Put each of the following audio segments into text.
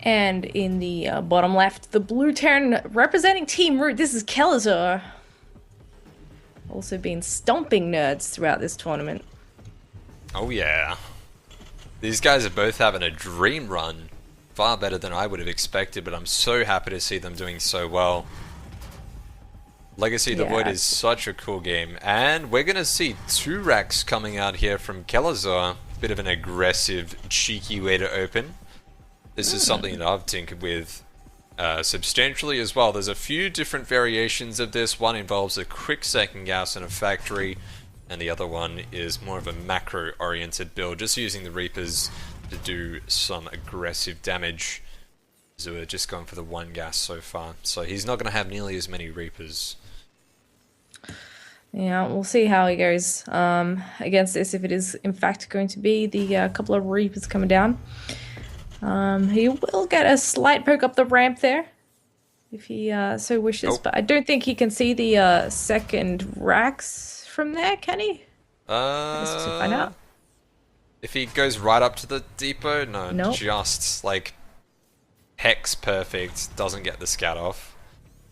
And in the bottom left, the blue Terran representing Team Root. This is Kelazhur. Also been stomping nerds throughout this tournament. Oh yeah. These guys are both having a dream run. Far better than I would have expected, but I'm so happy to see them doing so well. Legacy of the Void is such a cool game, and we're going to see 2 racks coming out here from Kelazhur. Bit of an aggressive, cheeky way to open. This is something that I've tinkered with substantially as well. There's a few different variations of this. One involves a quick second gas in a factory, and the other one is more of a macro-oriented build, just using the Reapers to do some aggressive damage. So we're just going for the 1 gas so far, so he's not going to have nearly as many Reapers. Yeah, we'll see how he goes against this, if it is in fact going to be the couple of Reapers coming down. He will get a slight poke up the ramp there, if he so wishes, but I don't think he can see the second racks from there, can he? Let's find out. If he goes right up to the depot, no, Nope. just like hex perfect, doesn't get the scout off,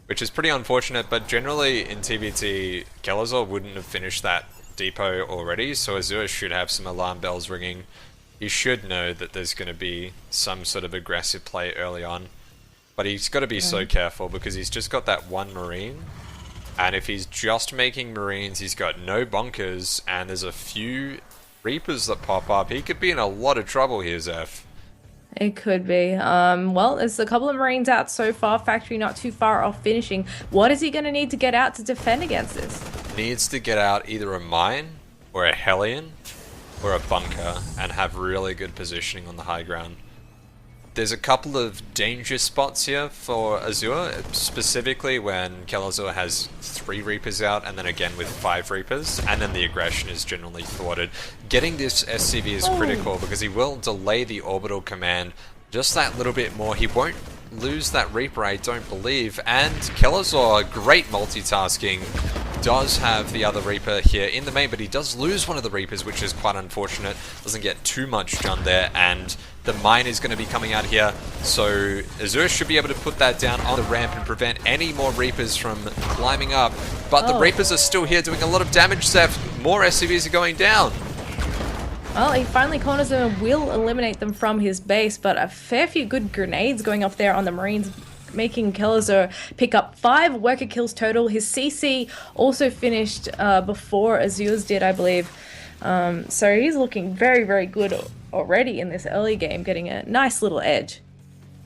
which is pretty unfortunate, but generally in TvT, Kelazhur wouldn't have finished that depot already, so Azure should have some alarm bells ringing. He should know that there's going to be some sort of aggressive play early on, but he's got to be so careful because he's just got that 1 Marine, and if he's just making Marines, he's got no bunkers, and there's a few Reapers that pop up. He could be in a lot of trouble here, Zeph. It could be. Well, there's a couple of Marines out so far. Factory not too far off finishing. What is he going to need to get out to defend against this? Needs to get out either a mine or a Hellion or a bunker and have really good positioning on the high ground. There's a couple of danger spots here for Azure, specifically when Kelazhur has 3 Reapers out and then again with 5 Reapers, and then the aggression is generally thwarted. Getting this SCV is critical because he will delay the orbital command just that little bit more. He won't lose that Reaper, I don't believe, and Kelazhur, great multitasking, does have the other Reaper here in the main, but he does lose one of the Reapers, which is quite unfortunate. Doesn't get too much done there, and the mine is going to be coming out here, so Azure should be able to put that down on the ramp and prevent any more Reapers from climbing up. But the Reapers are still here doing a lot of damage, Zeph. More SCVs are going down. Well, he finally corners them and will eliminate them from his base, but a fair few good grenades going off there on the Marines, making Kelazhur pick up 5 worker kills total. His CC also finished before Azure's did, I believe. So he's looking very, very good already in this early game, getting a nice little edge.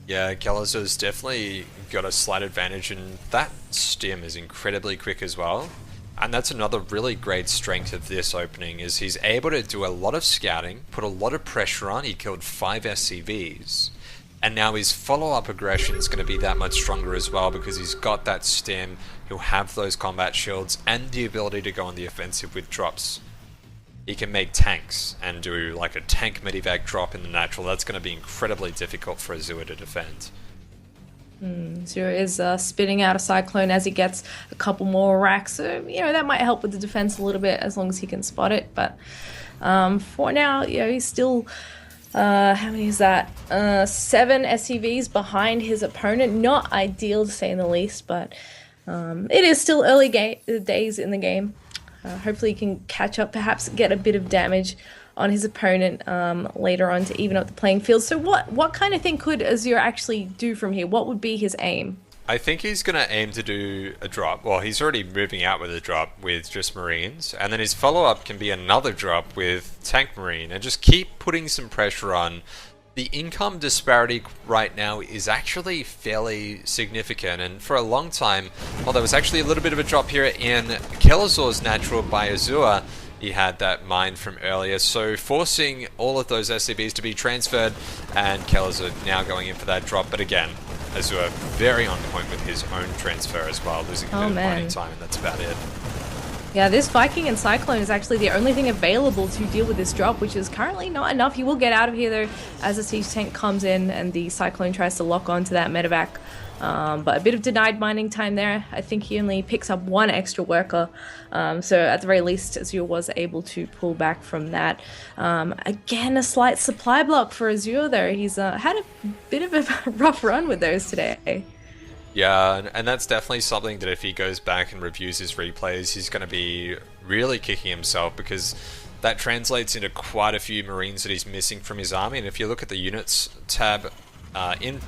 Yeah, Kelazhur's definitely got a slight advantage, and that stim is incredibly quick as well. And that's another really great strength of this opening, is he's able to do a lot of scouting, put a lot of pressure on. He killed 5 SCVs. And now his follow-up aggression is going to be that much stronger as well because he's got that stim, he'll have those combat shields, and the ability to go on the offensive with drops. He can make tanks and do like a tank medivac drop in the natural. That's going to be incredibly difficult for Azure to defend. Azure is spitting out a Cyclone as he gets a couple more racks, so that might help with the defense a little bit as long as he can spot it. But for now, he's still how many is that? 7 SCVs behind his opponent. Not ideal to say in the least, but it is still early days in the game. Hopefully he can catch up, perhaps get a bit of damage on his opponent later on to even up the playing field. So what kind of thing could Azure actually do from here? What would be his aim? I think he's going to aim to do a drop. Well, he's already moving out with a drop with just Marines, and then his follow-up can be another drop with Tank Marine, and just keep putting some pressure on. The income disparity right now is actually fairly significant, and for a long time, well, there was actually a little bit of a drop here in Kelazhur's natural by Azure. He had that mine from earlier, so forcing all of those SCVs to be transferred, and Kelazhur now going in for that drop. But again, Azure very on point with his own transfer as well, losing a bit of mining time, and that's about it. Yeah, this Viking and Cyclone is actually the only thing available to deal with this drop, which is currently not enough. He will get out of here though as the siege tank comes in and the Cyclone tries to lock onto that medevac. But a bit of denied mining time there. I think he only picks up one extra worker. So at the very least, Azure was able to pull back from that. Again, a slight supply block for Azure though. He's had a bit of a rough run with those today. Yeah, and that's definitely something that if he goes back and reviews his replays, he's going to be really kicking himself, because that translates into quite a few Marines that he's missing from his army. And if you look at the units tab in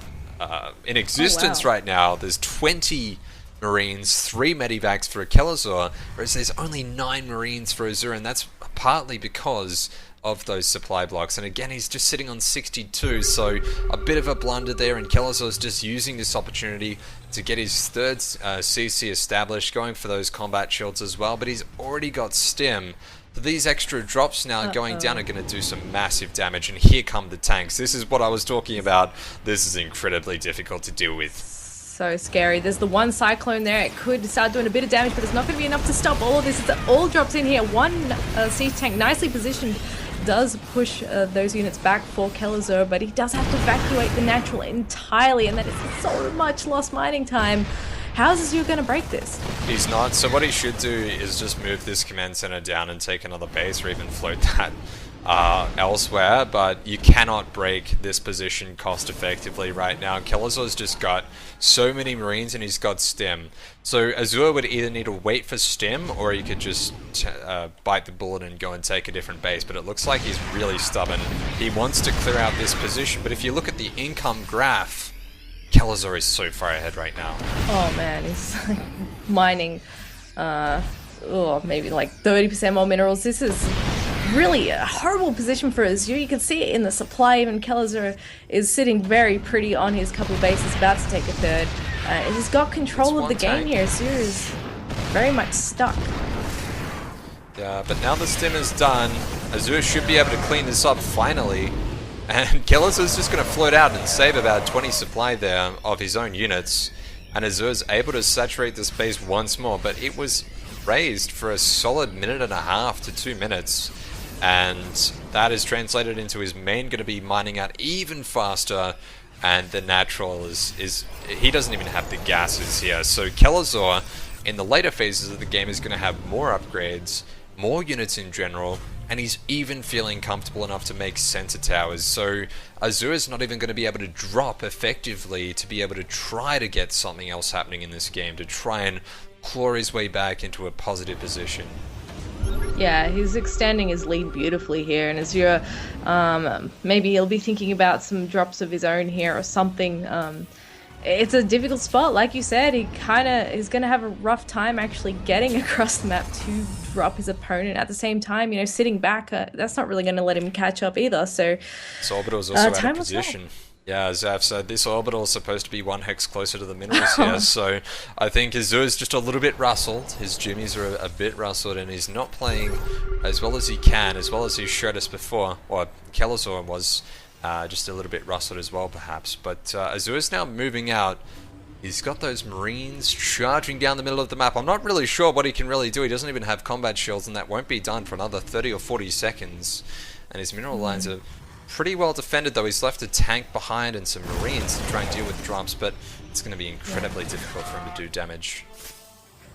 existence right now, there's 20 Marines, 3 medivacs for a Kelazhur, whereas there's only 9 Marines for Azure, and that's partly because of those supply blocks. And again, he's just sitting on 62, so a bit of a blunder there, and Kelazhur's just using this opportunity to get his third CC established, going for those combat shields as well, but he's already got stim. So these extra drops now going down are going to do some massive damage, and here come the tanks. This is what I was talking about. This is incredibly difficult to deal with. So scary. There's the one Cyclone there. It could start doing a bit of damage, but it's not going to be enough to stop all of this. It all drops in here. One siege tank nicely positioned does push those units back for Kelazhur, but he does have to evacuate the natural entirely, and that is so much lost mining time. How is Azure going to break this? He's not. So what he should do is just move this command center down and take another base, or even float that elsewhere, but you cannot break this position cost effectively right now. Kelazhur's just got so many Marines and he's got stim. So Azure would either need to wait for stim, or he could just bite the bullet and go and take a different base, but it looks like he's really stubborn. He wants to clear out this position, but if you look at the income graph, Kelazhur is so far ahead right now. Oh man, he's like mining maybe like 30% more minerals. This is really a horrible position for Azure. You can see it in the supply. Even Kelazhur is sitting very pretty on his couple bases, about to take a third. He's got control of the game here. Azure is very much stuck. Yeah, but now the stim is done, Azure should be able to clean this up finally. And Kelazhur's just going to float out and save about 20 supply there of his own units. And Azure's able to saturate the space once more, but it was raised for a solid 1.5 to 2 minutes. And that is translated into his main going to be mining out even faster. And the natural is he doesn't even have the gases here. So Kelazhur, in the later phases of the game, is going to have more upgrades, more units in general, and he's even feeling comfortable enough to make center towers. So Azure is not even going to be able to drop effectively to be able to try to get something else happening in this game, to try and claw his way back into a positive position. Yeah, he's extending his lead beautifully here, and Azure, maybe he'll be thinking about some drops of his own here or something. It's a difficult spot, like you said. He's going to have a rough time actually getting across the map to drop his opponent. At the same time, you know, sitting back, that's not really going to let him catch up either. So this orbital's also out of position. Yeah, as Zaf said, this orbital is supposed to be 1 hex closer to the minerals here, so I think Azure's just a little bit rustled. His jimmies are a bit rustled, and he's not playing as well as he can, as well as he showed us before, or Kelazhur was just a little bit rustled as well, perhaps. But Azure's now moving out. He's got those Marines charging down the middle of the map. I'm not really sure what he can really do. He doesn't even have combat shields, and that won't be done for another 30 or 40 seconds. And his mineral lines are pretty well defended, though. He's left a tank behind and some Marines to try and deal with drops, but it's going to be incredibly difficult for him to do damage.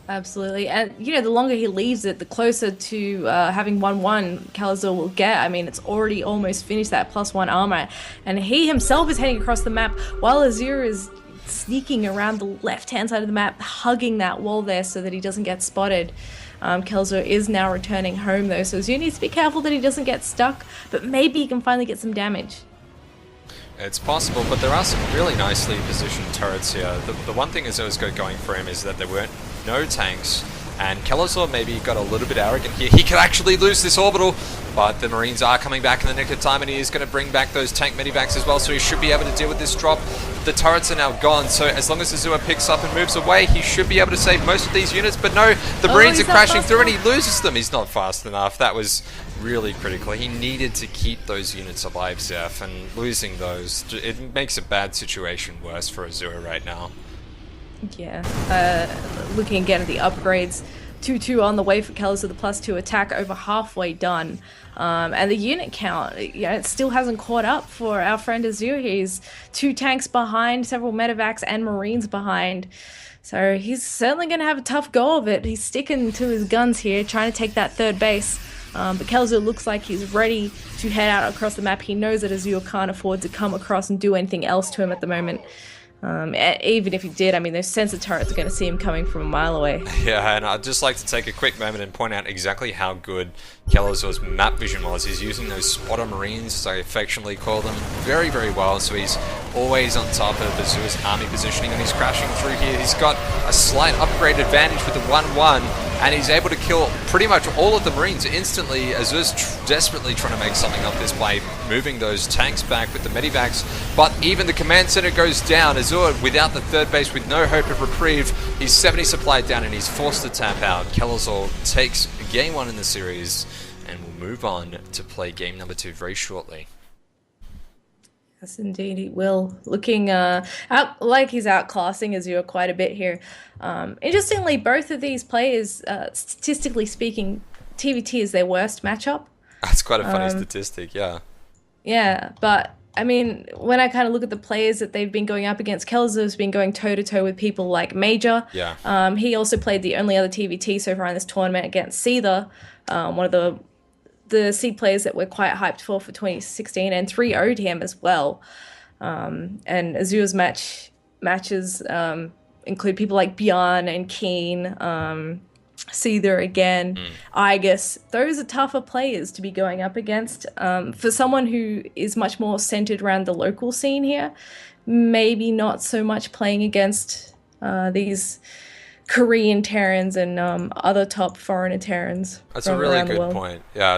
Absolutely, and you know, the longer he leaves it, the closer to having 1-1 Kelazhur will get. I mean, it's already almost finished that +1 armor, and he himself is heading across the map while Azure is sneaking around the left-hand side of the map, hugging that wall there so that he doesn't get spotted. Kelazhur is now returning home though, so Azure needs to be careful that he doesn't get stuck, but maybe he can finally get some damage. It's possible, but there are some really nicely positioned turrets here. The one thing Azure's got going for him is that there weren't no tanks, and Kelazhur maybe got a little bit arrogant here. He could actually lose this orbital, but the Marines are coming back in the nick of time, and he is going to bring back those tank medivacs as well, so he should be able to deal with this drop. The turrets are now gone, so as long as Azure picks up and moves away, he should be able to save most of these units, but no, the Marines are crashing through and he loses them. He's not fast enough. That was really critical. He needed to keep those units alive, Zeph, and losing those, it makes a bad situation worse for Azure right now. Yeah, looking again at the upgrades, 2-2 on the way for Kelazhur, the +2 attack over halfway done. And the unit count, it still hasn't caught up for our friend Azure. He's 2 tanks behind, several medevacs and marines behind. So he's certainly going to have a tough go of it. He's sticking to his guns here, trying to take that 3rd base. But Kelazhur looks like he's ready to head out across the map. He knows that Azure can't afford to come across and do anything else to him at the moment. Even if he did, I mean, those sensor turrets are going to see him coming from a mile away. Yeah, and I'd just like to take a quick moment and point out exactly how good Kelazhur's map vision was. He's using those spotter marines, as I affectionately call them, very, very well. So he's always on top of Azure's army positioning, and he's crashing through here. He's got a slight upgrade advantage with the 1-1, and he's able to kill pretty much all of the marines instantly. Azure's desperately trying to make something of this by moving those tanks back with the medivacs, but even the command center goes down. Azure, without the 3rd base, with no hope of reprieve, he's 70 supply down and he's forced to tap out. Kelazhur takes game 1 in the series, and will move on to play game number 2 very shortly. Yes, indeed, he will. Looking out like he's outclassing Azure quite a bit here. Interestingly, both of these players, statistically speaking, TvT is their worst matchup. That's quite a funny statistic, yeah. Yeah, but I mean, when I kind of look at the players that they've been going up against, Kelazhur's been going toe-to-toe with people like Major. Yeah. He also played the only other TvT so far in this tournament against Seether, one of the seed players that we're quite hyped for 2016, and 3-0'd him as well. And Azure's matches include people like Bjorn and Keen, Seether again, Igus. Those are tougher players to be going up against. For someone who is much more centered around the local scene here, maybe not so much playing against these Korean Terrans and other top foreigner Terrans. That's a really good point. Yeah.